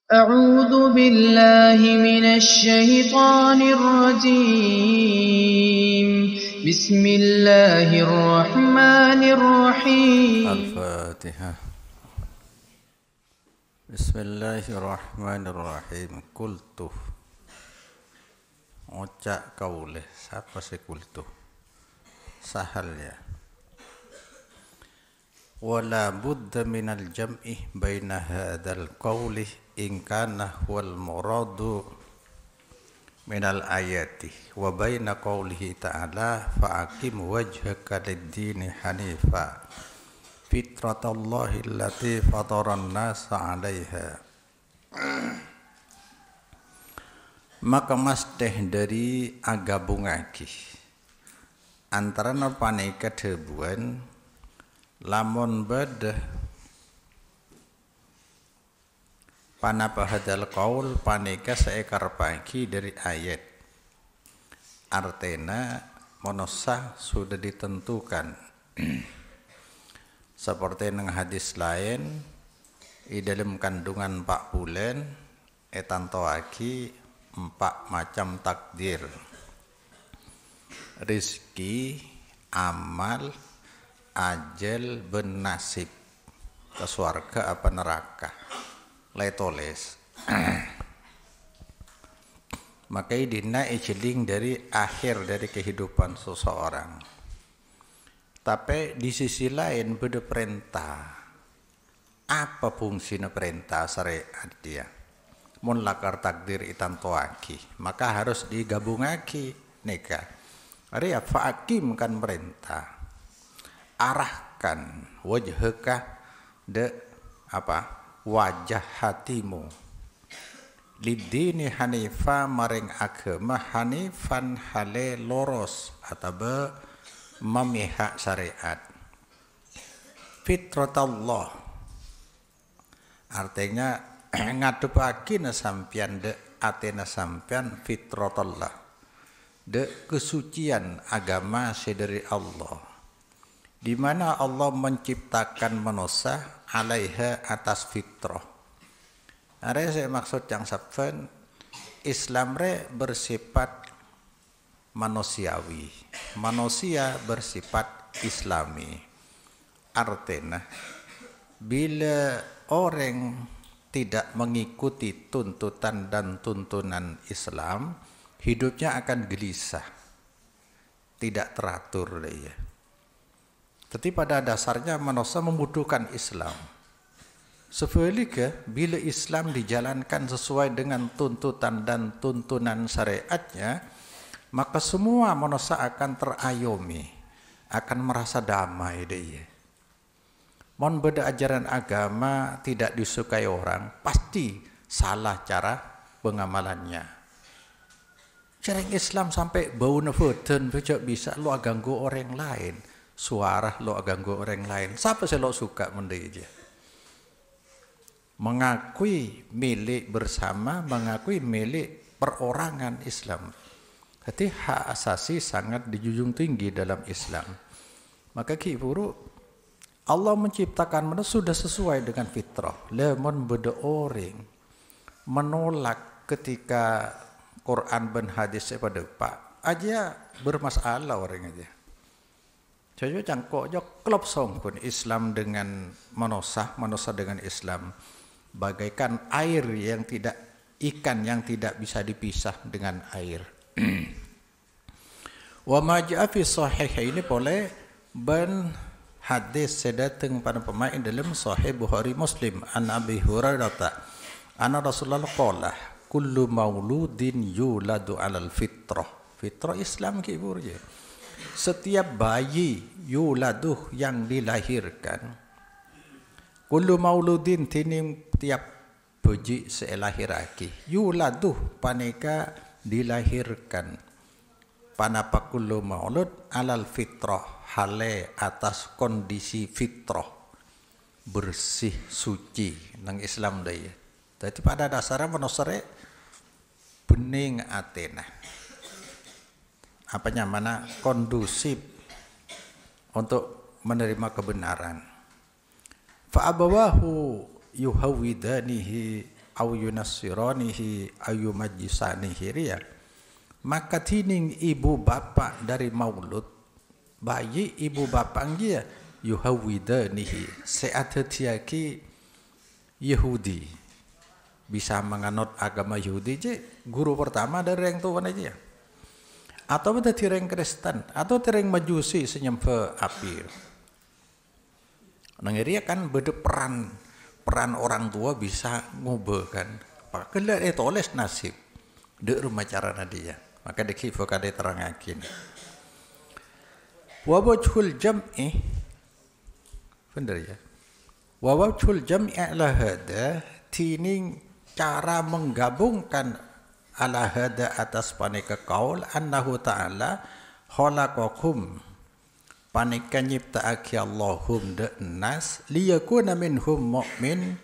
أعوذ بالله من الشيطان الرجيم بسم الله الرحمن الرحيم الفاتحة. بسم الله الرحمن الرحيم. Kultu, ngocak kauleh. Siapa sih kultu? Sahal ya. Wala budda minal jam'i baina hadzal qawli in kana huwal muradu minal ayati wa baina qawlihi ta'ala fa'aqim wajhaka lid-dini hanifa fitratallahi allati fataran nasa 'alaiha. Maka masteh dari agabungaki antara napane kedebuan lamun badah panapa hadal qaul paneka seekar pagi dari ayat artena monosah sudah ditentukan seperti nang hadis lain di dalam kandungan 4 bulan etantoaki 4 macam takdir rizki, amal, ajal, benasib ke surga apa neraka letoles. Maka dina ijeling dari akhir dari kehidupan seseorang. Tapi di sisi lain beda perintah. Apa fungsinya perintah syariat dia? Mun lakar takdir itantoaki, maka harus digabungaki nikah. Ari fa'akim kan perintah. Arahkan wajhaka de wajah hatimu lidini hanifa maring agama hanifan hale loros atau memihak syariat fitratallah artinya ngadepake na sampeyan de atena sampeyan fitratallah de kesucian agama sedari Allah di mana Allah menciptakan manusia alaiha atas fitrah. Ada saya maksud yang sabun Islam re bersifat manusiawi, manusia bersifat Islami. Artinya bila orang tidak mengikuti tuntutan dan tuntunan Islam, hidupnya akan gelisah, tidak teratur dia. Tapi pada dasarnya manusia membutuhkan Islam. Sebaliknya, bila Islam dijalankan sesuai dengan tuntutan dan tuntunan syariatnya, maka semua manusia akan terayomi, akan merasa damai dia. Mon beda ajaran agama tidak disukai orang, pasti salah cara pengamalannya. Cara Islam sampai bau nefoden bisa lo ganggu orang lain. Suara lo ganggu orang lain. Siapa sih lo suka mendeja? Mengakui milik bersama, mengakui milik perorangan Islam. Jadi hak asasi sangat dijunjung tinggi dalam Islam. Maka kiburu Allah menciptakan manusia sudah sesuai dengan fitrah. Lemon beda orang menolak ketika Quran dan hadis pada pak aja bermasalah orang aja. Saya cangkok jo klop song pun Islam dengan manusia dengan Islam bagaikan air yang tidak ikan yang tidak bisa dipisah dengan air. Wa ma ja'a fi sahihaini boleh ban hadis sedateng pada pemain dalam Sahih Bukhari Muslim an Abi Hurairah anna Rasulullah qala kullu mauludin yuladu 'alal fitrah. Fitrah Islam ki burje. Setiap bayi yuladuh yang dilahirkan kullu mauludin tinim tiap bayi selahiraki yuladuh paneka dilahirkan panapa kullu maulud alal fitrah hale atas kondisi fitrah bersih suci nang Islam daya. Jadi pada dasarnya manusia bening atena apanya mana kondusif untuk menerima kebenaran. Fa abawahu yuhawidanihi au yunassiranihi ayu majisanihi riya, maka tining ibu bapak dari maulud bayi ibu bapak dia yuhawidanihi seatetiaki Yahudi bisa menganut agama Yahudi je guru pertama dari yang tua aja atau ada tireng Kristen atau tireng Majusi senyempe api nangiria kan beda peran orang tua bisa ngubahkan pakai itu oles nasib de rumah cara dia maka deki fakade terangakin wabajhul jam'i benar ya wabajhul jam'i ala hada tining cara menggabungkan ala hada atas panika qaul annahu ta'ala khalaqakum panika nyiptaake Allahum de nas liyakuna minhum mu'min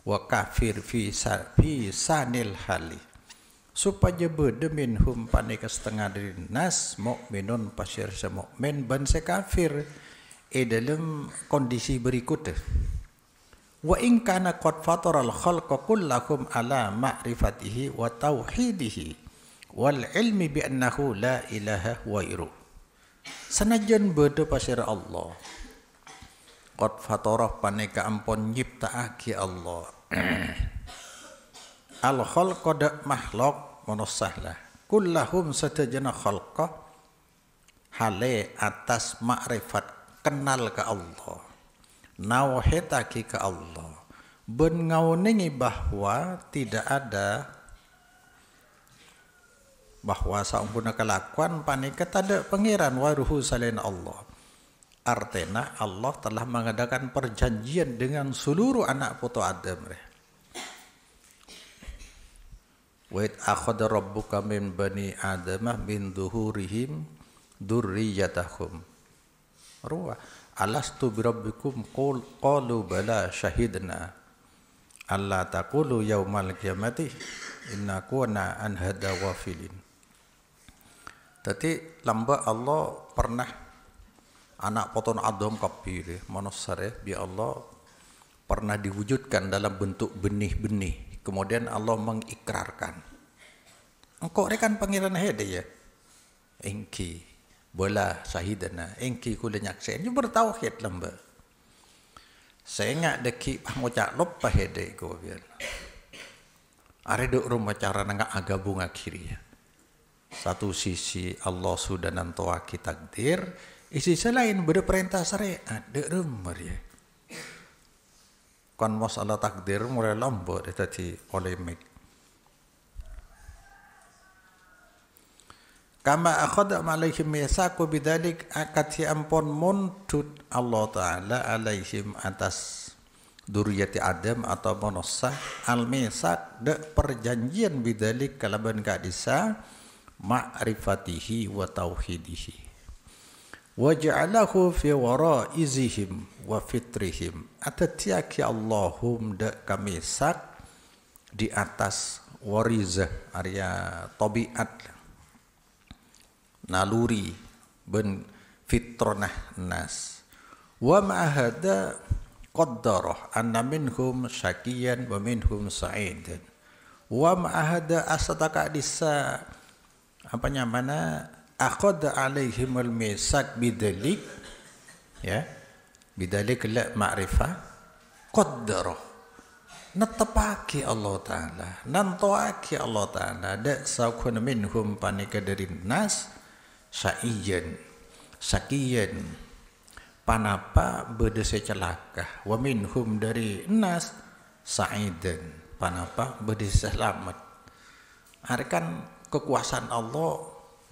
wa kafir fi sanil hali supaya beda minhum panika setengah dari nas mukminun pasir semukmin ban sekafir dalam kondisi berikut wa in kana qad fatara al khalqa kullakum ala ma'rifatihi wa tauhidihi wal ilmi bi annahu la ilaha ghairu sanajan beda pasir Allah qad fatara panika ampun nyiptaake Allah al khalqa da makhluk manusia kullahum satajana khalqa hale atas makrifat kenal ke Allah nauhetaki ke Allah ben ngauningi bahwa tidak ada bahwa saumpuna kelakuan panika tada pangeran waruhu selain Allah artinya Allah telah mengadakan perjanjian dengan seluruh anak putu Adam wa id akhadha rabbuka min bani adamah min dhuhurihim dzurriyyatahum ruwa alastu bi rabbikum qalu bala syahidna alla taqulu yaumal qiyamati inna kunna an hada wafilin. Tadi lamba Allah pernah anak poton Adam kapire manusia bi Allah pernah diwujudkan dalam bentuk benih-benih. Kemudian Allah mengikrarkan. Engkau rekan pangeran hede ya. Engki bola sahidana engki kula nyaksen ju bertauhid lamba. Saya ngak deki ngucak lupa hede ko biar. Are dok rumah cara nangak agabung akhiri ya. Satu sisi Allah sudah nantoaki takdir, isi selain berperintah syariat dek rumah ya. Kon masalah takdir mulai lambat tadi polemik. Kama akhadha alaihim misaku bidzalik akati ampun muntut Allah taala alaihim atas duriyati Adam atau manusia al-misak de perjanjian bidzalik kalaban kadisa ma'rifatihi wa tauhidihi wa ja'alahu fi waraizihim wa fitrihim atatiaki Allahum de kamisak di atas warizah area tabiat naluri ben fitronah nas wa ma'ahada qaddarah anna minhum syakiyan wa minhum sa'idan wa ma'ahada asataka disa apanya mana akhadha alaihim al-misak bidalik ya bidalik la ma'rifah qaddarah natapaki Allah Ta'ala nantoaki Allah Ta'ala da sakun minhum panika dari nas sa'iyan sakiyan panapa bedese celaka wa minhum dari nas sa'idan panapa bedese selamat arkan kekuasaan Allah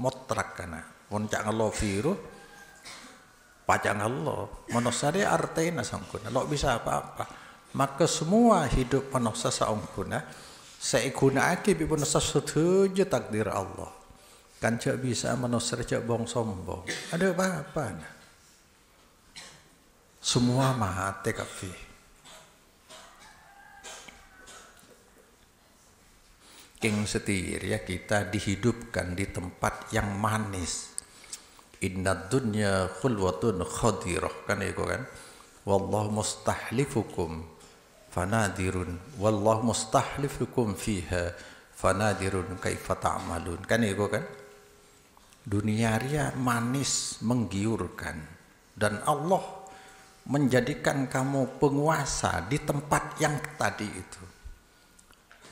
mutlak kana puncak Allah firu pacang Allah manusia artena sangkuna lo bisa apa-apa maka semua hidup manusia saungkuna saigunaake bi manusia setuju takdir Allah kan cak bisa manusia cak bong sombong ada apa-apa nah. Semua maha tekafi king setir ya kita dihidupkan di tempat yang manis innad dunya khulwatun khadirah kan itu kan wallahu mustahlifukum fanadirun wallahu mustahlifukum fiha fanadirun kaifa ta'malun. Kan itu kan? Dunia ria manis menggiurkan dan Allah menjadikan kamu penguasa di tempat yang tadi itu.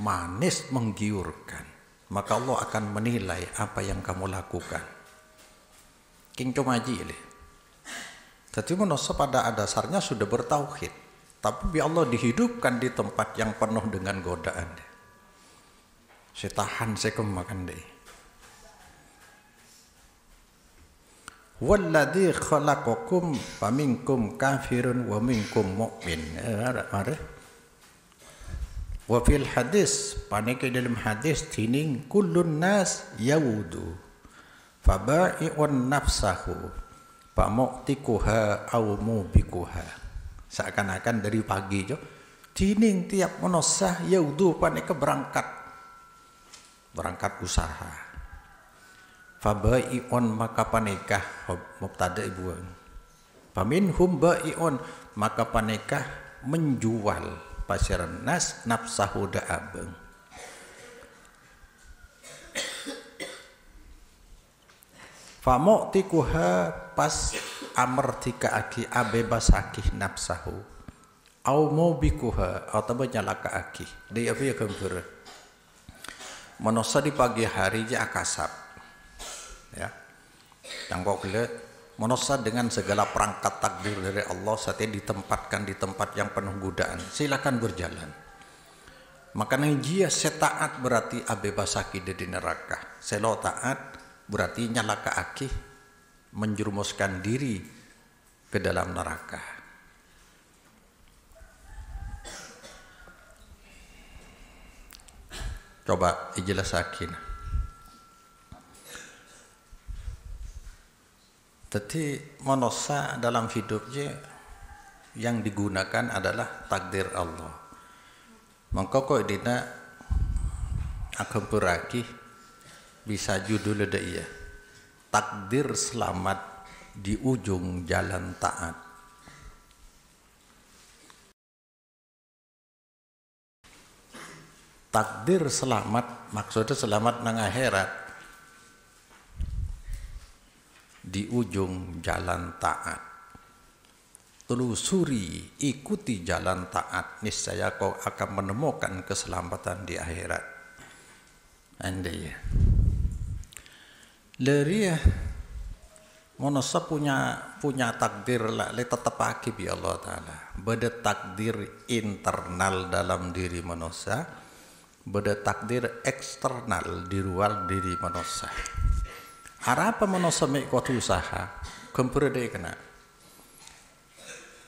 Manis menggiurkan. Maka Allah akan menilai apa yang kamu lakukan. King Comaji ini. Jadi manusia pada dasarnya sudah bertauhid, tapi Allah dihidupkan di tempat yang penuh dengan godaan. Saya tahan, saya kemakan deh. Walladzi khalaqakum faminkum kafirun wa minkum mu'min. Wa fil hadis, panike dalam hadis tining kullun nas yaudu faba'i'un nafsahu famu'tikuha aw mubikuha. Seakan-akan dari pagi jo tining tiap manusia yaudu panike berangkat usaha. Faba'i'un maka panikah mubtada ibuan. Faminhum ba'i'un maka panikah menjual pasiran nas nafsahu da'abeng. Famu'tikuha pas amertika aki abebasaki nafsahu au mubikuha atau menyalaka aki. Dia apa ya kembur. Manusia di pagi hari dia akasap. Ya, tangkok lihat manusia dengan segala perangkat takdir dari Allah saat ini ditempatkan di tempat yang penuh godaan. Silakan berjalan. Makanya jia setaat berarti abebasaki di neraka. Selo taat berarti nyalaka aki menjerumuskan diri ke dalam neraka. Coba ijelasakin. Jadi manusia dalam hidupnya yang digunakan adalah takdir Allah. Maka kok dina akan beraki bisa judul ada iya. Takdir selamat di ujung jalan taat. Takdir selamat maksudnya selamat nang akhirat. Di ujung jalan taat. Telusuri, ikuti jalan taat, niscaya kau akan menemukan keselamatan di akhirat. Andai ya. Leria manusia punya takdir lah, tetap akib ya Allah Ta'ala. Beda takdir internal dalam diri manusia, beda takdir eksternal di luar diri manusia. Harap manusia mengikuti usaha, kempur deh kena.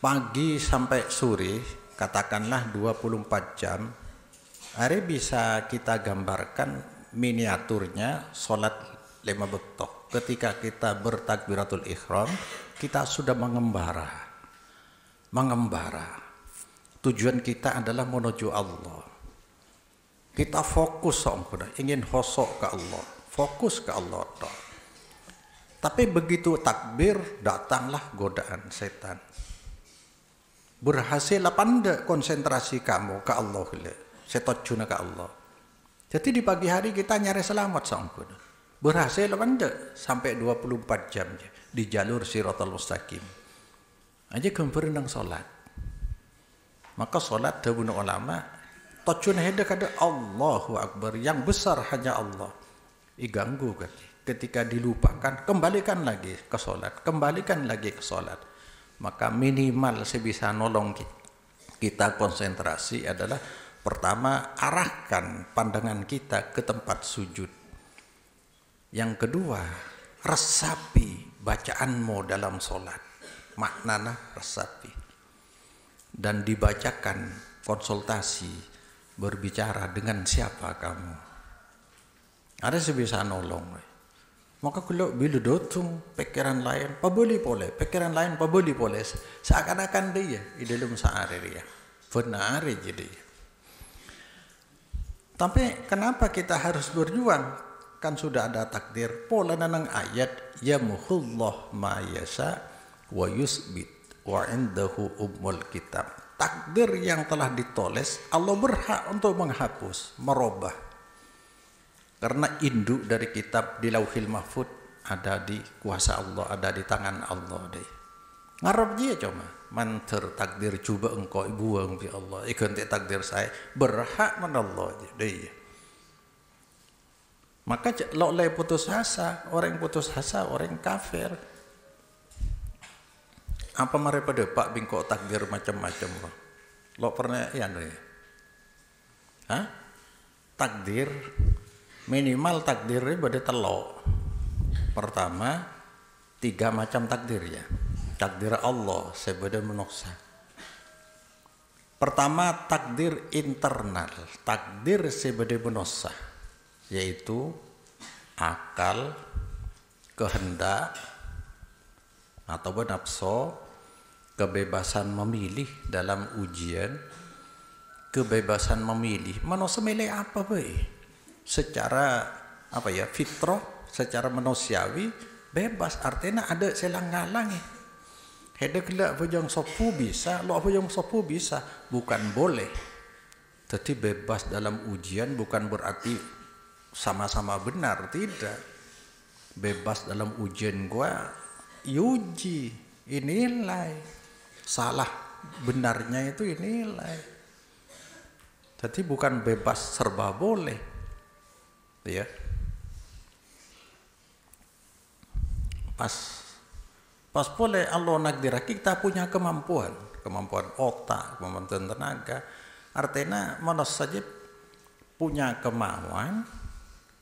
Pagi sampai sore, katakanlah 24 jam, hari bisa kita gambarkan miniaturnya sholat 5 waktu. Ketika kita bertakbiratul ihram, kita sudah mengembara. Tujuan kita adalah menuju Allah. Kita fokus ingin hosok ke Allah, fokus ke Allah. Tapi begitu takbir, datanglah godaan setan. Berhasil apa enggak konsentrasi kamu ke Allah? Setojuna ke Allah. Jadi di pagi hari kita nyari selamat sampun. Berhasil apa enggak? Sampai 24 jam di jalur Shiratal Mustaqim. Aja kempur nang salat. Maka salat dawuh ulama, tojuna hede kada Allahu Akbar, yang besar hanya Allah. Iganggu kan. Ketika dilupakan, kembalikan lagi ke sholat, maka minimal sebisa nolong kita konsentrasi adalah pertama, arahkan pandangan kita ke tempat sujud. Yang kedua, resapi bacaanmu dalam sholat, maknanya resapi, dan dibacakan konsultasi, berbicara dengan siapa kamu. Ada sebisa nolong. Maka kalau bila dotung pikiran lain, pabuli boleh, pikiran lain pabuli boleh. Seakan-akan dia di dalam sehari dia, benar jadi. Tapi kenapa kita harus berjuang? Kan sudah ada takdir. Pola nanang ayat yamuhullah ma yasha wa yusbit wa indahu ummul kitab. takdir yang telah ditulis Allah berhak untuk menghapus, merubah. Karena induk dari kitab di Lauhil Mahfud ada di kuasa Allah, ada di tangan Allah deh. Ngarep dia cuma manter takdir coba engkau buang bi Allah. Ikut takdir saya berhak mana Allah deh. Maka lo putus asa, orang putus asa, orang kafir. Apa mereka pada pak bingkok takdir macam-macam lo pernah ya nih? Hah? Takdir minimal takdirnya pada telok. Pertama 3 macam takdir ya. Takdir Allah sebeda menoksa. Pertama takdir internal, takdir sebeda menoksa, yaitu akal, kehendak atau nafsu, kebebasan memilih dalam ujian, kebebasan memilih manusia milih apa baik secara apa ya fitrah, secara manusiawi bebas, artinya ada selang-ngalangi. Hedek lah bujang sopu bisa, lo bujang sopu bisa, bukan boleh. Tapi bebas dalam ujian bukan berarti sama-sama benar, tidak. Bebas dalam ujian gua yuji, inilai. Salah benarnya itu inilai. Tapi bukan bebas serba boleh. Ya. Pas boleh Allah nakdir kita punya kemampuan otak, kemampuan tenaga. Artinya manusia saja punya kemauan,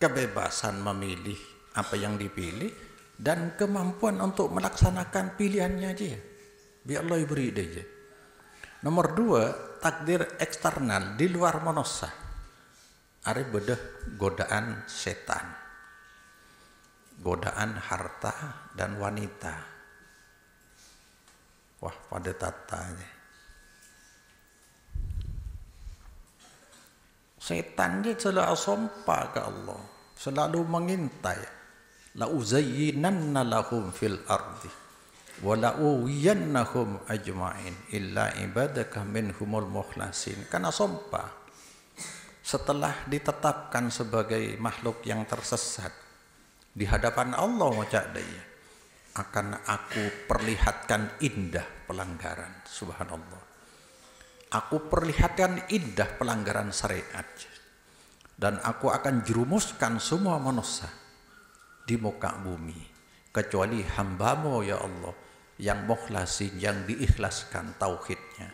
kebebasan memilih apa yang dipilih dan kemampuan untuk melaksanakan pilihannya aja. Biar Allah beri aja. Nomor 2, takdir eksternal di luar manusia. Ada bedah godaan setan, godaan harta dan wanita. Wah, pada tatanya. Setan dia selalu sumpah ke Allah, selalu mengintai. La uzayyinanna lahum fil ardi wa la uwiyannahum ajma'in illa ibadaka minhumul mukhlasin. Karena sumpah setelah ditetapkan sebagai makhluk yang tersesat di hadapan Allah wajadaya, akan aku perlihatkan indah pelanggaran, subhanallah. Aku perlihatkan indah pelanggaran syariat, dan aku akan jerumuskan semua manusia di muka bumi kecuali hambamu ya Allah yang mukhlasin, yang diikhlaskan tauhidnya.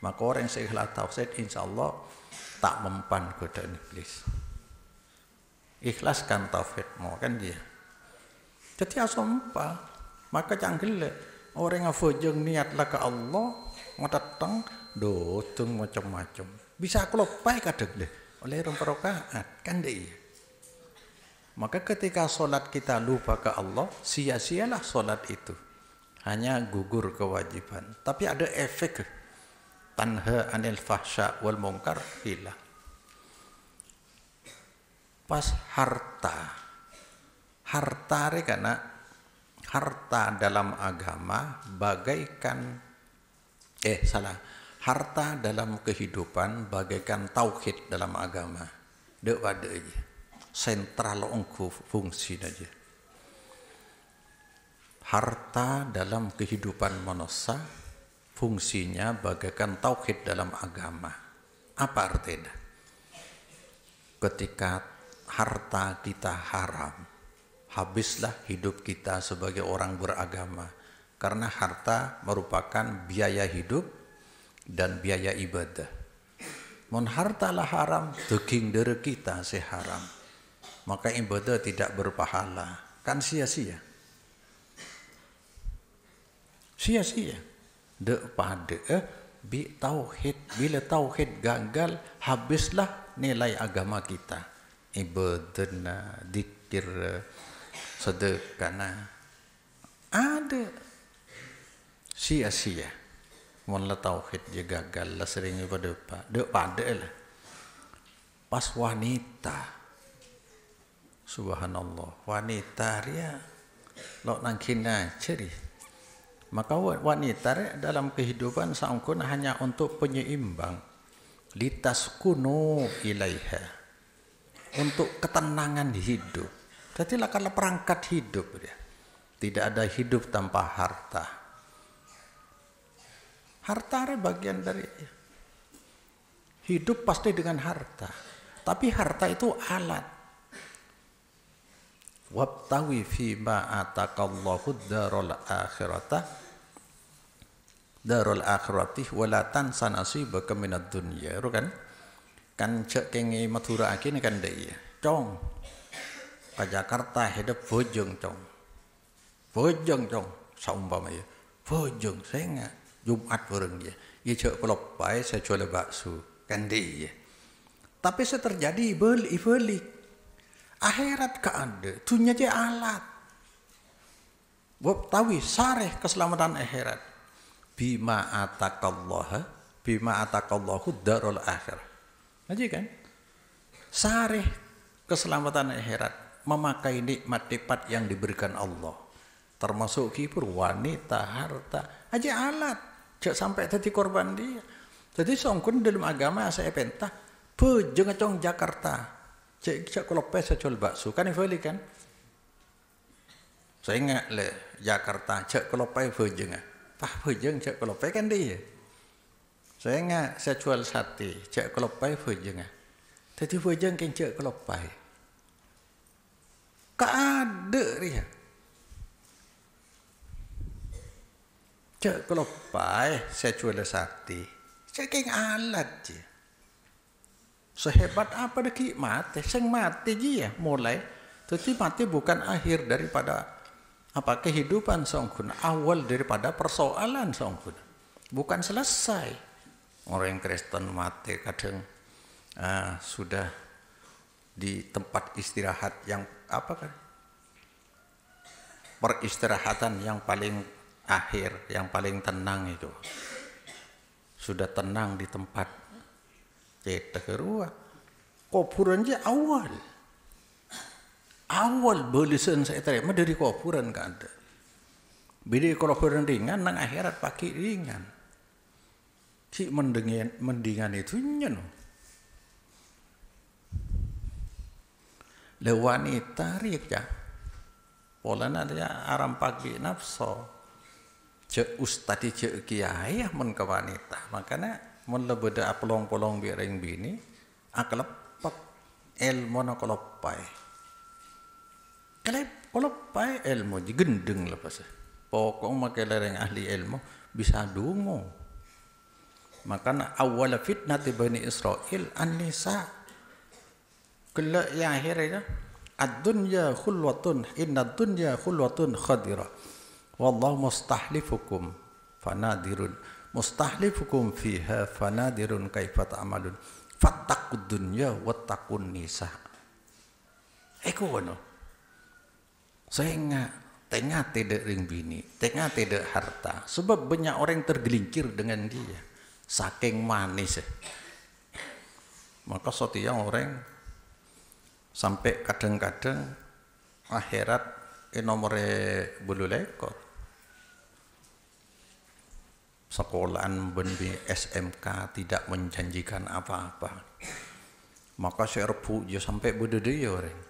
Maka orang yang seikhlas tauhid insya Allah tak mempan godaan iblis. Ikhlaskan tauhidmu kan dia. Jadi asompa. Maka canggih orang yang fujung niatlah ke Allah mau datang doteng macam-macam. Bisa aku lupa kadang oleh rakaat kan dia. Maka ketika solat kita lupa ke Allah, sia-sialah solat itu. Hanya gugur kewajiban. Tapi ada efek tanha anil fahsya wal munkar hilang. Pas harta karena harta dalam agama bagaikan harta dalam kehidupan bagaikan tauhid dalam agama. Dek pada aja. Sentral ongko fungsi aja. Harta dalam kehidupan manusia fungsinya bagaikan tauhid dalam agama. Apa artinya? Ketika harta kita haram, habislah hidup kita sebagai orang beragama. Karena harta merupakan biaya hidup dan biaya ibadah. Mun hartalah haram, daging dere kita seharam. Maka ibadah tidak berpahala. Kan sia-sia. Sia-sia. Dek pada bi tauhid. Bila tauhid gagal, habislah nilai agama kita. Ibadah, dikir, sedekah, ada sia-sia. Mula tauhid je gagal lah seringnya pada lah. Pas wanita, subhanallah, wanita dia lo nangkina ceri Maka wanita dalam kehidupan saungkun hanya untuk penyeimbang. Litaskunu ilaiha. Untuk ketenangan hidup. Jadi kalau perangkat hidup dia. Tidak ada hidup tanpa harta. Harta bagian dari hidup pasti dengan harta. Tapi harta itu alat. Wabtawi fi ma atakallahu darul akhirati wala tansa nasibaka minad dunya. Kan cek kengi Madura akini kan dei. Cong. Ke Jakarta hidup bojong cong. Bojong cong saumpama ya. Bojong saya enggak Jumat bareng dia. Ya cek pelopai saya jual bakso kan dia. Tapi terjadi balik. Akhirat ka ada, dunia je alat. Wabtawi sareh keselamatan akhirat. Bima atakallahu darul akhirah. Aja kan? Sareh keselamatan akhirat, memakai nikmat-nikmat yang diberikan Allah. Termasuk kipur wanita, harta, aja alat. Cak sampai tadi korban dia. Jadi songkun dalam agama saya pentah, bejeng cong Jakarta. Cek kalau saya jual bakso kan ini kan. Saya ingat le Jakarta cek kalau bejeng bejeng cek kalau kan dia. Saya ingat saya jual sate cek kalau bejeng. Jadi bejeng kan cek kalau ada dia. Cek kalau saya jual sate, saya kan alat je. Sehebat apa deki mati, sing mati je ya mulai. Jadi mati bukan akhir daripada apa kehidupan songkun, awal daripada persoalan songkun. Bukan selesai. Orang Kristen mati kadang sudah di tempat istirahat yang apa kan? Peristirahatan yang paling akhir, yang paling tenang itu. Sudah tenang di tempat cetak kerua. Kuburan je awal belisan saya terima dari kuburan kan ada. Beda kalau kuburan ringan nang akhirat pakai ringan. Si mendingan itu nyen. Le wanita riak ya. Polana dia aram pagi nafsu. Cek ustadi cek kiai men ke wanita. Makanya mun lebeda apolong-polong biring bini aklepak ilmu na kolopai. Kolopai ilmu gendeng lepas. Pokok makai lereng ahli ilmu bisa dungo. Makanya awal fitnah Bani Israel an-nisa. Kala yang akhirnya ad-dunya khulwatun inna ad-dunya khulwatun khadira. Wallahu mustahlifukum fanadirun. Mustahlifukum fiha fanadirun kaifa ta'malun fattaqud dunya wattaqun nisa. Eko wono. Saya tengah tidak ring bini, tengah tidak harta. Sebab banyak orang tergelincir dengan dia. Saking manis. Maka setiap orang sampai kadang-kadang akhirat nomore bulu lekor. Sekolahan benih SMK tidak menjanjikan apa-apa. Maka serbu dia sampai bededaya orang.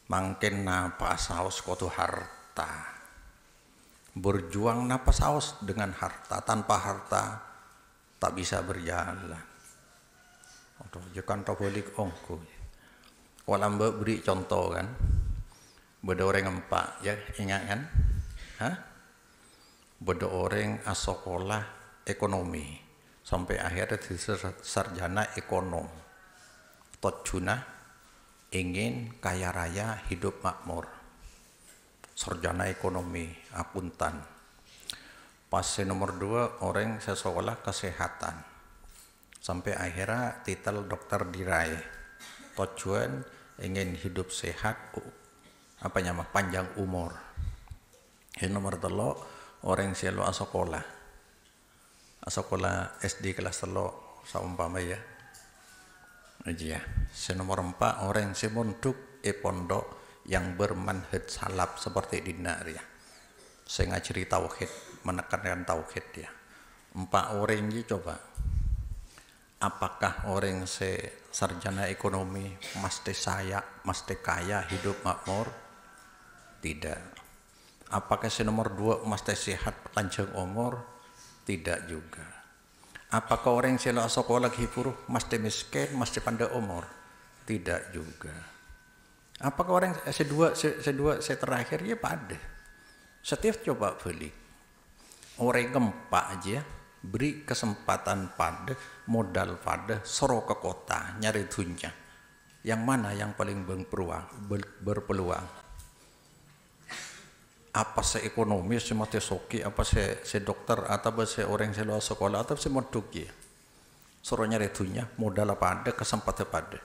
Mangkin napa saus kotu harta. Berjuang napa saus dengan harta. Tanpa harta tak bisa berjalan. Aduh, jangan tak balik ongko. Walau beri contoh kan. Beda orang empat ya ingat kan? Hah? Beda orang sekolah ekonomi sampai akhirnya sarjana ekonom. Tojuna ingin kaya raya hidup makmur. Sarjana ekonomi akuntan. Pas nomor 2 orang sekolah kesehatan. Sampai akhirnya titel dokter diraih. Tujuan ingin hidup sehat panjang umur. Yang nomor 3 orang selalu sekolah SD kelas 3 saumpama ya. Aja. Nomor 4 orang semonduk pondok yang bermanhaj salaf seperti di Naria. Saya ngajari tauhid, menekankan tauhid dia. 4 orang ini coba. Apakah orang sarjana ekonomi mesti kaya, hidup makmur? Tidak. Apakah nomor 2 mesti sehat, panjang umur? Tidak juga. Apakah orang yang sekolah hipur mesti miskin, mesti pandai umur? Tidak juga. Apakah orang saya terakhir ya pada? Setiap coba beli. Orang gempak aja beri kesempatan pada modal pada soro ke kota nyari dunia. Yang mana yang paling berpeluang? Apa ekonomi mati soki, apa dokter, atau orang luar sekolah, atau moduki. Soro nyari dunia, modal apa ada, kesempatan pada.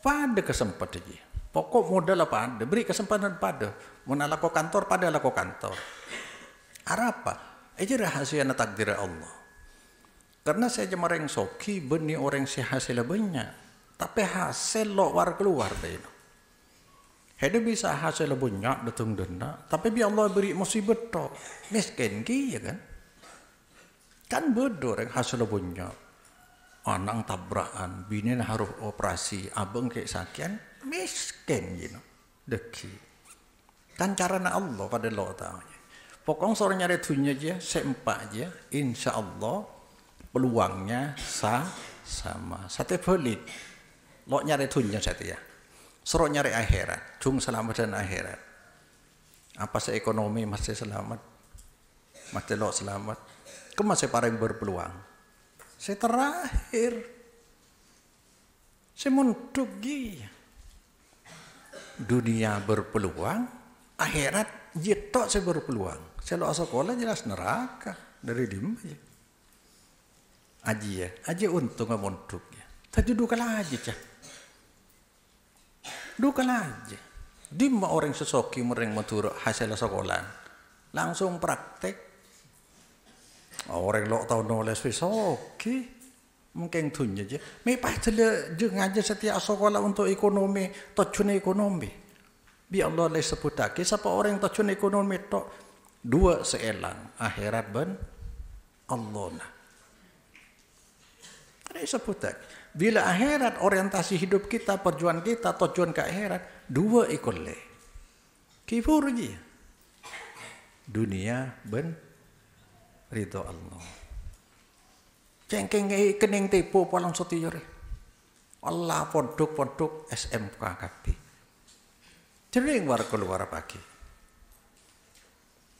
Pada kesempatan aja. Pokok modal apa ada, beri kesempatan pada. Menalako kantor, pada lako kantor. Apa? Itu rahasia takdir Allah. Karena saya cuma orang soki, benih orang si hasil banyak. Tapi hasil lo war keluar deh. Hede bisa hasil banyak datang denda, tapi biar Allah beri musibah to. Miskin ki ya kan? Kan bodoh orang hasil banyak. Anak tabrakan, bini harus operasi, abang kayak sakian, miskin you know. Deki. Kan caranya Allah pada lo tahu. Pokoknya sore nyari dunia aja, sempak aja, insya Allah peluangnya sama. Satu pelit, lo nyari dunia satu ya. Sore nyari akhirat, jung selamat dan akhirat. Apa ekonomi masih selamat, masih lo selamat, masih paling berpeluang. Saya terakhir, saya mundugi. Dunia berpeluang, akhirat jitok saya berpeluang. Saya lo sekolah jelas neraka dari dim aja. Aji untung munduknya. Tadi duka aja cah. Duka aja. Dim orang sesoki mereng matur hasil sekolah, langsung praktek. Orang lo tahu nulis oke, mungkin tunya aja. Mepah jeng aja setiap sekolah untuk ekonomi, tujuan ekonomi. Biar Allah les sebut lagi, siapa orang tujuan ekonomi tok 2 seelang akhirat ben Allah nah. Les sebut lagi. Bila akhirat orientasi hidup kita, perjuangan kita, tujuan ke akhirat 2 ikut le. Kifur aja. Dunia ben ridho Allah. Cengkeng kening tipu palang sotiyore. Allah podok SMK kabeh. Jering war keluar pagi.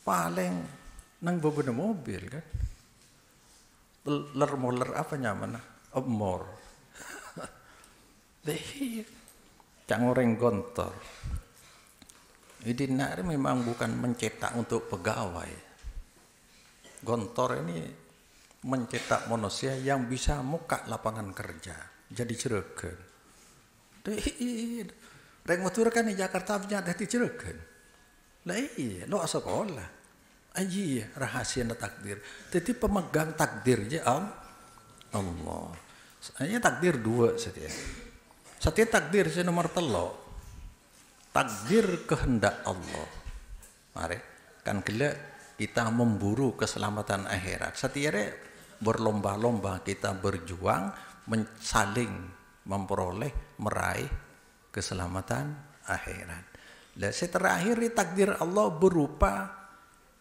Paling nang beberapa mobil kan. Moler apa nyaman? Obmor. Deh. Cang orang gontor. Ini memang bukan mencetak untuk pegawai. Gontor ini mencetak manusia yang bisa muka lapangan kerja. Jadi Cirebon. Reng motor kan di Jakarta punya dari Cirebon. Lah iya, lo sekolah. Aji rahasia takdir. Jadi pemegang takdir je Allah. Hanya takdir 2 saja. Setiap takdir saya nomor 3. Takdir kehendak Allah. Mari kan gila. Kita memburu keselamatan akhirat. Setiap berlomba-lomba kita berjuang saling memperoleh meraih keselamatan akhirat. Dan terakhir takdir Allah berupa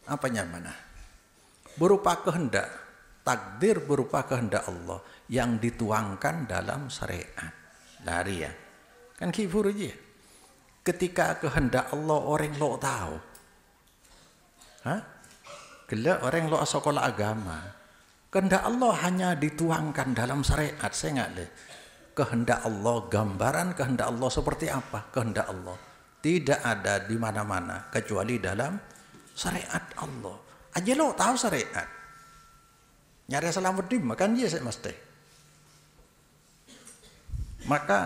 apanya mana? Berupa kehendak. Takdir berupa kehendak Allah yang dituangkan dalam syariat. Lari ya. Kan kifur aja. Ketika kehendak Allah orang lo tahu. Hah? Gila orang lo sekolah agama. Kehendak Allah hanya dituangkan dalam syariat. Saya nggak lihat. Kehendak Allah, gambaran kehendak Allah seperti apa? Kehendak Allah tidak ada di mana-mana kecuali dalam syariat Allah. Aja lo tahu syariat. Nyari selamat di makan dia saya mesti. Maka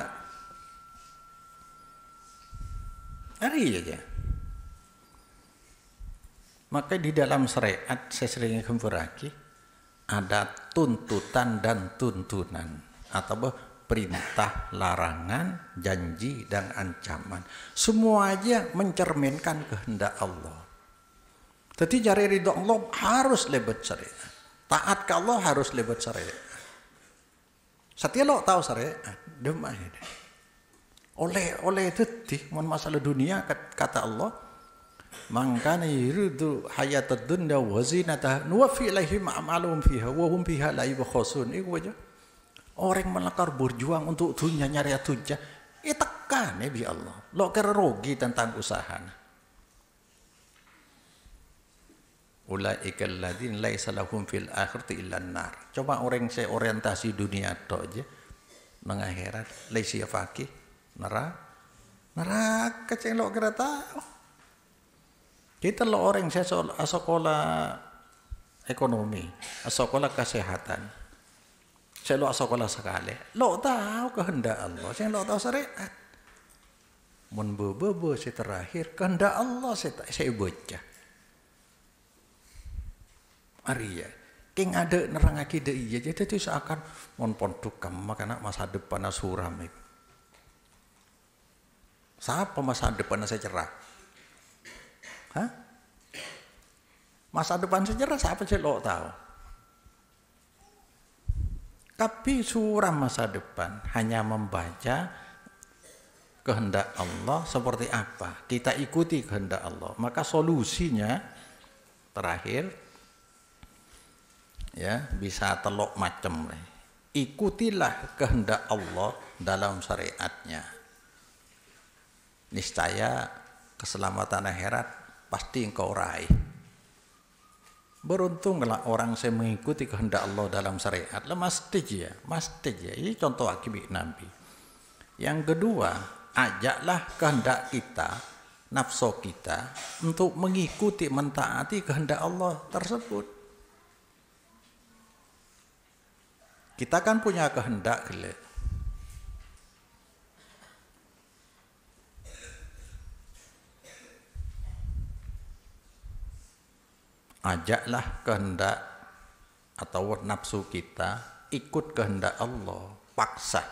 hari aja. Maka di dalam syariat saya sering kembali ada tuntutan dan tuntunan atau perintah, larangan, janji, dan ancaman. Semua aja mencerminkan kehendak Allah. Jadi cari ridho Allah harus lewat syariat. Taat ke Allah harus lewat syariat. Setia lo tahu syariat, demai. Oleh itu, mon masalah dunia kata Allah, man kana yuridu hayatad dunya wa zinataha nuwaffi ilaihim a'malahum fiha wa hum fiha la yubkhasun. Iku aja. Orang melakar berjuang untuk dunia nyari dunia, tekan bi Allah. Lo kira rugi tentang usaha. Ulaikal ladzina laisa lahum fil akhirati illa an-nar. Coba orang saya orientasi dunia tok aja, nang akhirat laisa faqih neraka ceng lo kira tahu. Kita lo orang saya sekolah ekonomi, sekolah kesehatan. Saya lo sekolah sekali, lo tahu kehendak Allah, saya lo tahu syariat. Mun bebo saya terakhir kehendak Allah saya baca. Arya, king ada nerang akidah iya, jadi itu seakan mon pondok kamu karena masa depan suram itu. Siapa masa depan saya cerah? Hah? Masa depan saya cerah siapa saya lo tahu? Tapi suram masa depan hanya membaca kehendak Allah seperti apa. Kita ikuti kehendak Allah. Maka solusinya terakhir ya bisa telok macam. Ikutilah kehendak Allah dalam syariatnya. Niscaya keselamatan akhirat pasti engkau raih. Beruntunglah orang saya mengikuti kehendak Allah dalam syariat. Mesti ya. Ini contoh akibat Nabi. Yang kedua, ajaklah kehendak kita, nafsu kita untuk mengikuti, mentaati kehendak Allah tersebut. Kita kan punya kehendak, ajaklah kehendak atau nafsu kita ikut kehendak Allah, paksa.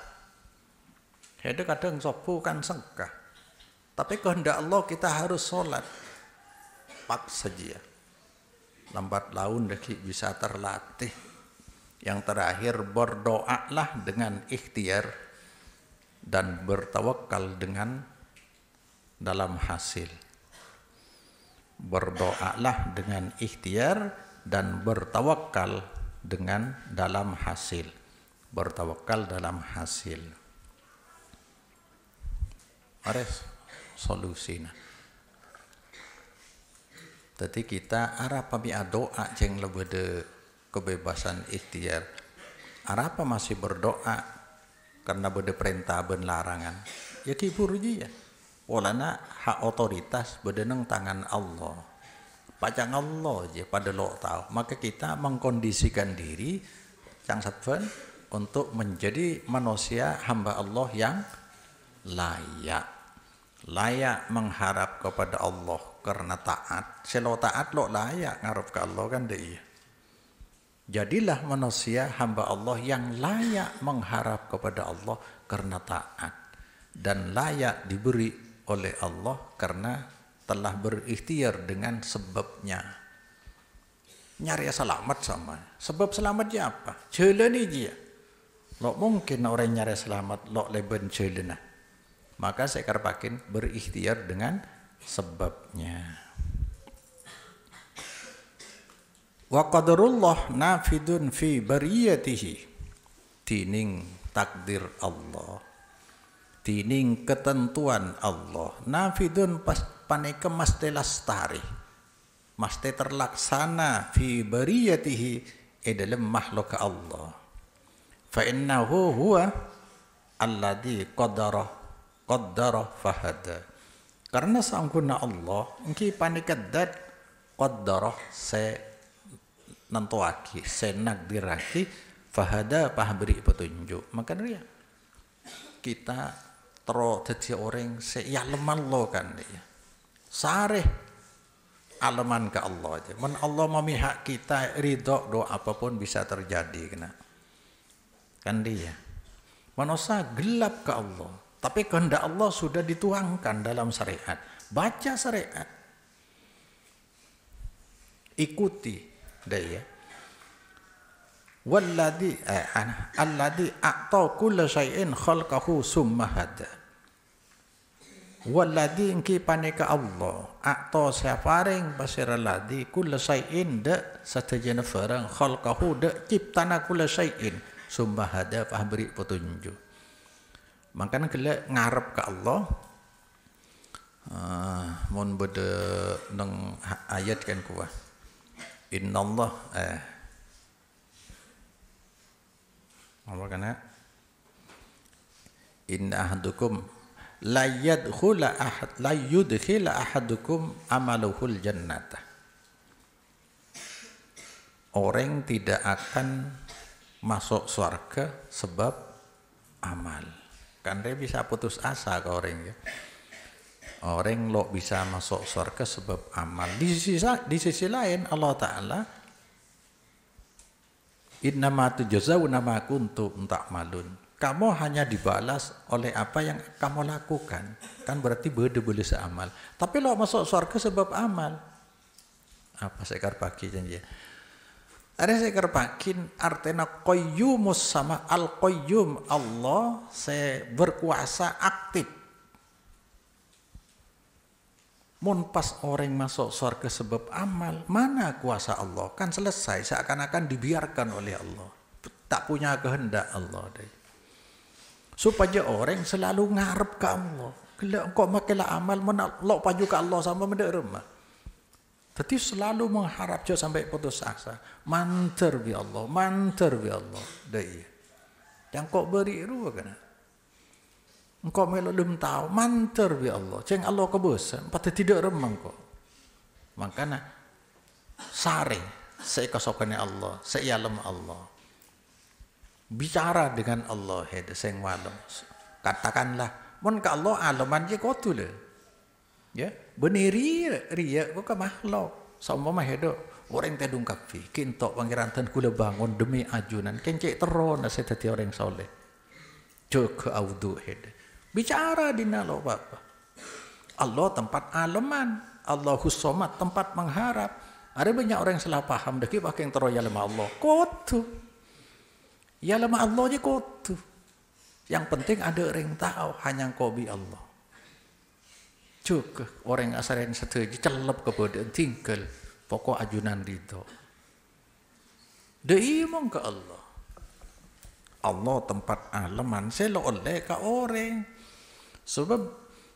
Jadi kadang sopu kan sengkah, tapi kehendak Allah kita harus sholat, paksa dia. Lambat laun lagi bisa terlatih. Yang terakhir berdoalah dengan ikhtiar dan bertawakal dengan dalam hasil. Berdoalah dengan ikhtiar dan bertawakal dengan dalam hasil. Bertawakal dalam hasil. Ares solusinya. Jadi kita arah pamia doa ceng lebede kebebasan ikhtiar. Arah apa masih berdoa karena bede perintah ben larangan. Ya kibur ya. Walana hak otoritas bedeneng tangan Allah. Pacang Allah aja pada lo tahu. Maka kita mengkondisikan diri cang saben untuk menjadi manusia hamba Allah yang layak. Layak mengharap kepada Allah karena taat. Selo taat lo layak ngarep ke Allah kan deh. Jadilah manusia hamba Allah yang layak mengharap kepada Allah karena taat dan layak diberi oleh Allah karena telah berikhtiar dengan sebabnya. Nyari selamat sama. Sebab selamatnya apa? Jalan aja. Lo mungkin orang nyari selamat lo leben jalan. Maka saya karpakin berikhtiar dengan sebabnya. Wa qadarullah nafidun fi bariyatihi. Tining takdir Allah. Tining ketentuan Allah. Nafidun pas paneke mesti lastari. Mesti terlaksana fi bariyatihi dalam makhluk Allah. Fa innahu huwa alladhi qaddara fahada. Karena sangkuna Allah engki paneke dat qaddara se nantoaki se nakdiraki fahada pahberi petunjuk. Maka dia kita terus jadi orang seyaleman lo kan dia. Sareh aleman ke Allah aja. Men Allah memihak kita ridho doa apapun bisa terjadi kena. Kan dia. Manusia gelap ke Allah. Tapi kehendak Allah sudah dituangkan dalam syariat. Baca syariat. Ikuti. Dia. Alladhi a'ta kulla syai'in khalqahu summa hada. Walladhi ingki panika Allah a'ta safaring basira ladhi kulla syai'in da satajana farang khalqahu da ciptana kulla syai'in summa hada pah beri petunjuk. Makanya kala ngarep ke Allah mun bede nang ayat kan kuah innallah apa kana inna ahadukum la yudkhila ahadukum amaluhul jannata. Orang tidak akan masuk surga sebab amal. Kan dia bisa putus asa ke orang ya. Orang lo bisa masuk surga sebab amal. Di sisi lain Allah Ta'ala innama tujzauna ma kuntum ta'malun. Kamu hanya dibalas oleh apa yang kamu lakukan. Kan berarti beda boleh seamal. Tapi lo masuk surga sebab amal. Apa sekar pagi janji. Ada sekar pagi artinya qayyumus sama al-qayyum. Allah saya berkuasa aktif. Mun pas orang masuk surga sebab amal, mana kuasa Allah? Kan selesai, seakan-akan dibiarkan oleh Allah. Tak punya kehendak Allah deh. Supaya orang selalu ngarep ke Allah. Kalau kau makilah amal, menolak paju ke Allah sama benda remah. Tapi selalu mengharap je sampai putus asa. Manter bi Allah, manter bi Allah. Deh. Yang kau beri itu kan? Engkau melulum tahu, manter bi Allah. Ceng Allah kebosan, pada tidak remang kau. Makanya sare, saya kesokannya Allah, saya alam Allah. Bicara dengan Allah hede sing walem. Katakanlah, mun ka Allah alaman je kotu le. Ya, beneri ria kok ka makhluk. Sama hedo orang tedung kafi, kintok pangeran tan kula bangun demi ajunan. Kencek teron saya tadi orang soleh. Jok audu hede. Bicara dina lo Bapak. Allah tempat alaman, Allahus somad tempat mengharap. Ada banyak orang yang salah paham deki pakai yang teroya lemah Allah. Kotu. Ya lama Allah je kotu. Yang penting ada orang tahu hanya kau bi Allah. Cuk orang asaran setuju celep kepada tinggal pokok ajunan itu. Deimong ke Allah. Allah tempat alaman selo oleh ke orang. Sebab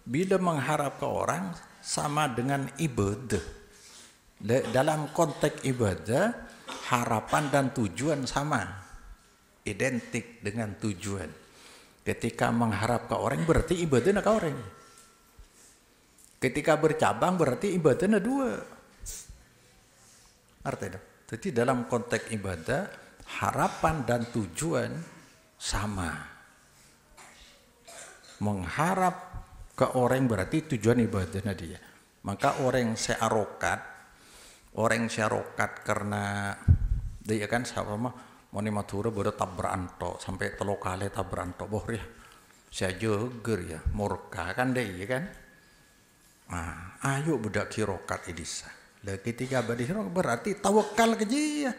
bila mengharap ke orang sama dengan ibadah. Dalam konteks ibadah harapan dan tujuan sama. Identik dengan tujuan. Ketika mengharap ke orang berarti ibadahnya ke orang. Ketika bercabang berarti ibadahnya dua. Artinya, jadi dalam konteks ibadah harapan dan tujuan sama. Mengharap ke orang berarti tujuan ibadahnya dia. Maka orang searokat karena dia kan sama Moni Madura bodo tabranto sampai telo kali tabranto boh ya. Saya jeger ya murka kan deh ya kan. Nah, ayo budak kirokat idisa. Lah ketika badihro berarti tawakal ke dia.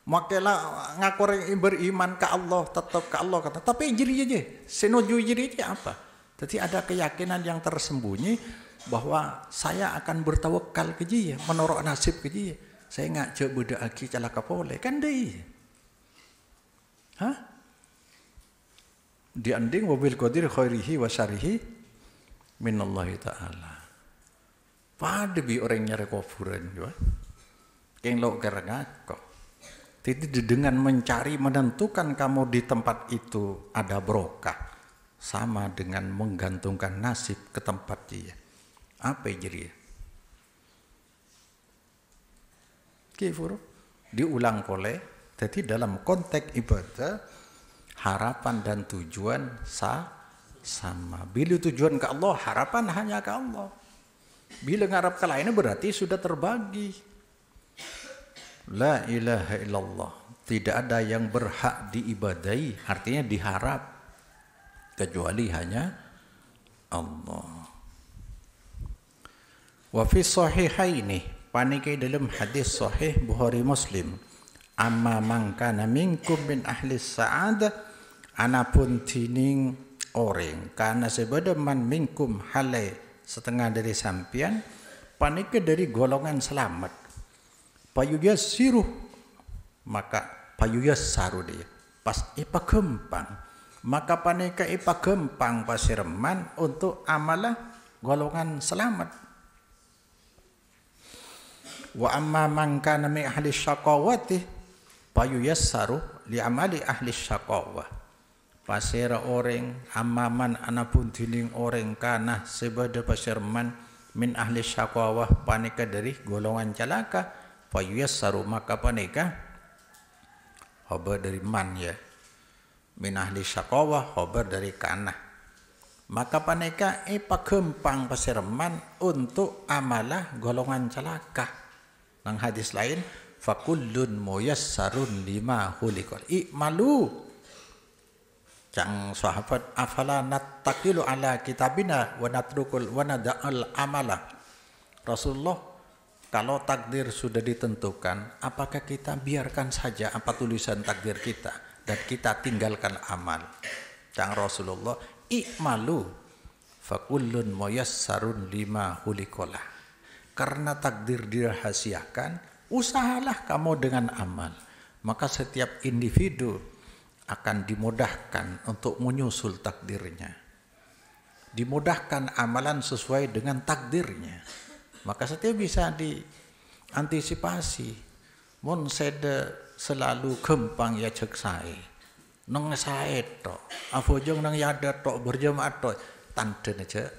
Makela ngakor beriman ke Allah tetap ke Allah kata. Tapi jiri aja. Senoju jiri aja apa? Jadi ada keyakinan yang tersembunyi bahwa saya akan bertawakal ke dia, menorok nasib ke dia. Saya nggak coba budak aki calaka pole kan deh. Hah? Dianding wabil qadir khairihi wa syarihi minallahi ta'ala. Pada bi orang nyari kufuran juga. Yang lo kerengako. Jadi dengan mencari menentukan kamu di tempat itu ada berkah sama dengan menggantungkan nasib ke tempat dia. Apa jadi? Kifur diulang oleh jadi dalam konteks ibadah harapan dan tujuan sama. Bila tujuan ke Allah, harapan hanya ke Allah. Bila ngarap ke lainnya berarti sudah terbagi. La ilaha illallah. Tidak ada yang berhak diibadai, artinya diharap, kecuali hanya Allah. Wa fi sahihaini, panike dalam hadis sahih Bukhari Muslim, amma man kana minkum min ahli sa'adah, anapun tining orang karena sebeda man minkum hale setengah dari sampian panike dari golongan selamat, payuyassiruh, maka payuyassaru dia pas ipa gempang, maka paneka ipa gempang pasirman untuk amalah golongan selamat. Wa amma man kana min ahli syaqawati payuyassaru li amali ahli syaqawah, pasira orang amaman anapun dining orang kana sebada pasirman min ahli syaqawah paneka dari golongan celaka, payuyassaru maka paneka khabar dari man ya, min ahli syaqawah khabar dari kana, maka paneka pagempang pasirman untuk amalah golongan celaka. Nang hadis lain fakullun muyassarun lima khuliqal i'malu, cang sahabat afala nattaqilu ala kitabina wa natrukul wa nada'al amala. Rasulullah, kalau takdir sudah ditentukan, apakah kita biarkan saja apa tulisan takdir kita dan kita tinggalkan amal? Cang Rasulullah, i'malu fakullun muyassarun lima khuliqalah. Karena takdir dirahasiakan, usahalah kamu dengan amal. Maka setiap individu akan dimudahkan untuk menyusul takdirnya. Dimudahkan amalan sesuai dengan takdirnya. Maka setiap bisa diantisipasi. Mun seda selalu gempang ya cek sae. Nang sae tok. Afojong nang yada tok berjamaah tok. Tanden aja.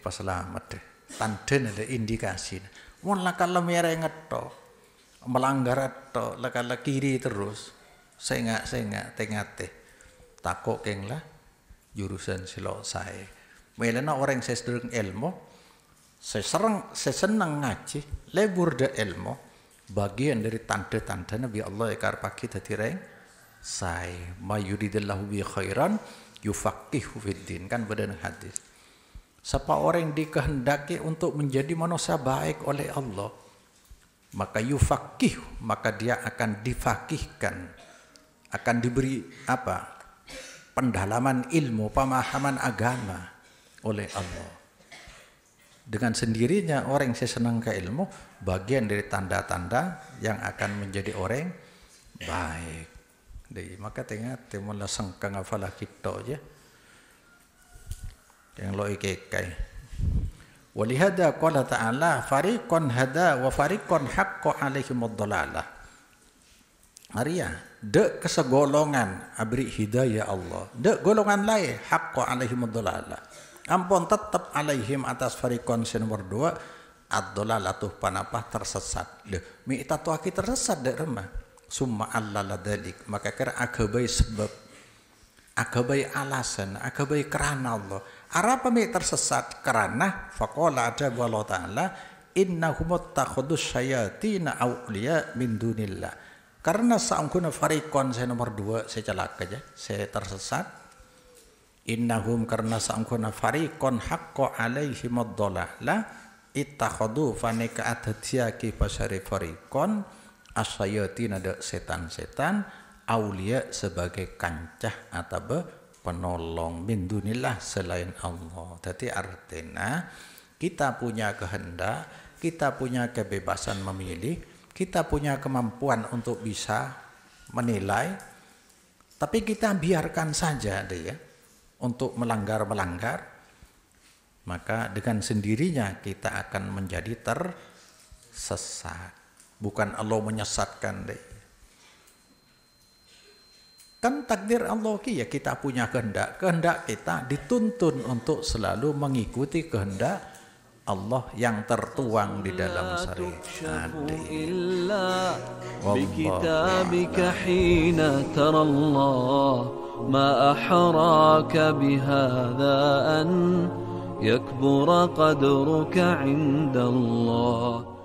Pas selamat deh. Tanden ada indikasi. Mun lakala mereng tok. Melanggar tok. Lakala kiri terus. Sengak tengate. Takok keng lah. Jurusan silo sae. Melena orang saya sedang ilmu. Saya senang ngaji, lebur de ilmu, bagian dari tanda-tanda Nabi Allah ikar pagi tadi reng, saya mayuridillahu bi khairan yufaqihu fiddin, kan badan hadis. Siapa orang dikehendaki untuk menjadi manusia baik oleh Allah, maka yufaqihu, maka dia akan difaqihkan, akan diberi pendalaman ilmu, pemahaman agama oleh Allah. Dengan sendirinya orang yang senang ke ilmu bagian dari tanda-tanda yang akan menjadi orang baik. Jadi maka tengah temulah sengkang afalah kita aja yang lo ikekai. Walihada qala ta'ala fariqan hada wa fariqan haqqo alaihimud dhalalah. Arya de kesegolongan abri hidayah Allah. De golongan lain haqqo alaihimud dhalalah. Ampun tetap alaihim atas farikon nomor 2 ad-dhalalatuh panapah tersesat. Lho, mi tatu aki tersesat dak remah. Summa allala dalik, maka kira agabai sebab, agabai alasan, agabai kerana Allah. Arapa mi tersesat karena faqala ada Allah taala innahum takhudus syayatin awliya min dunillah. Karena saungkuna farikon nomor 2 saya celaka aja, saya tersesat. Innahum karena sangkuna fariqon haqqo alaihim ad-dhalalah ittakhadhu faneka atatiaki pasari fariqon asyayatin ada setan-setan aulia sebagai kancah atau penolong min dunillah selain Allah. Jadi artinya kita punya kehendak, kita punya kebebasan memilih, kita punya kemampuan untuk bisa menilai, tapi kita biarkan saja dia untuk melanggar, maka dengan sendirinya kita akan menjadi tersesat. Bukan Allah menyesatkan deh. Kan takdir Allah ya kita punya kehendak. Kehendak kita dituntun untuk selalu mengikuti kehendak Allah yang tertuang di dalam syariat. ما أحراك بهذا أن يكبر قدرك عند الله